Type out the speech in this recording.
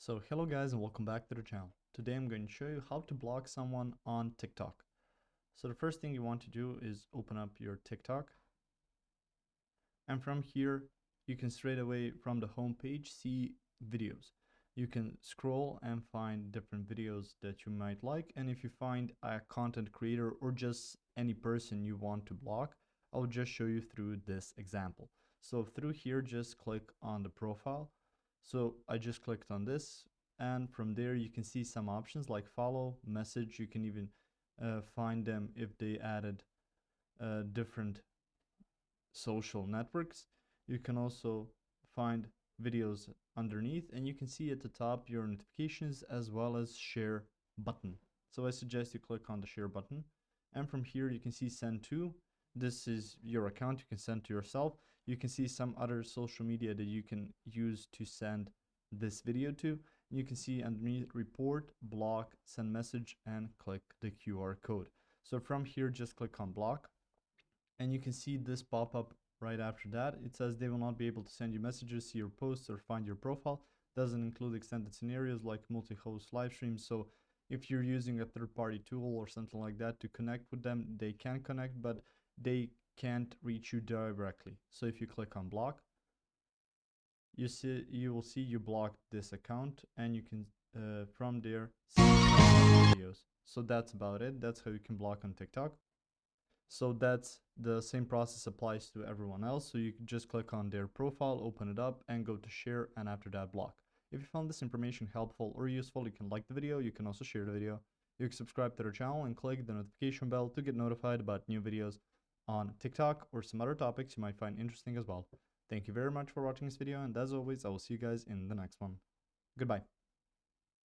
So hello guys and welcome back to the channel. Today I'm going to show you how to block someone on TikTok. So the first thing you want to do is open up your TikTok. And from here, you can straight away from the home page see videos. You can scroll and find different videos that you might like. And if you find a content creator or just any person you want to block, I'll just show you through this example. So through here, just click on the profile. So I just clicked on this, and from there you can see some options like follow, message. You can even find them if they added different social networks. You can also find videos underneath, and you can see at the top your notifications as well as share button. So I suggest you click on the share button, and from here you can see send to. This is your account, you can send to yourself. You can see some other social media that you can use to send this video to. You can see underneath report, block, send message, and click the QR code. So from here, just click on block, and you can see this pop up right after that. It says they will not be able to send you messages, see your posts, or find your profile. Doesn't include extended scenarios like multi-host live streams. So if you're using a third-party tool or something like that to connect with them, they can connect, but they can't reach you directly. So if you click on block, you will see you blocked this account, and you can from there see videos. So that's about it. That's how you can block on TikTok. So that's the same process applies to everyone else. So you can just click on their profile, open it up, and go to share, and after that block. If you found this information helpful or useful, you can like the video. You can also share the video. You can subscribe to their channel and click the notification bell to get notified about new videos on TikTok or some other topics you might find interesting as well. Thank you very much for watching this video, and as always, I will see you guys in the next one. Goodbye.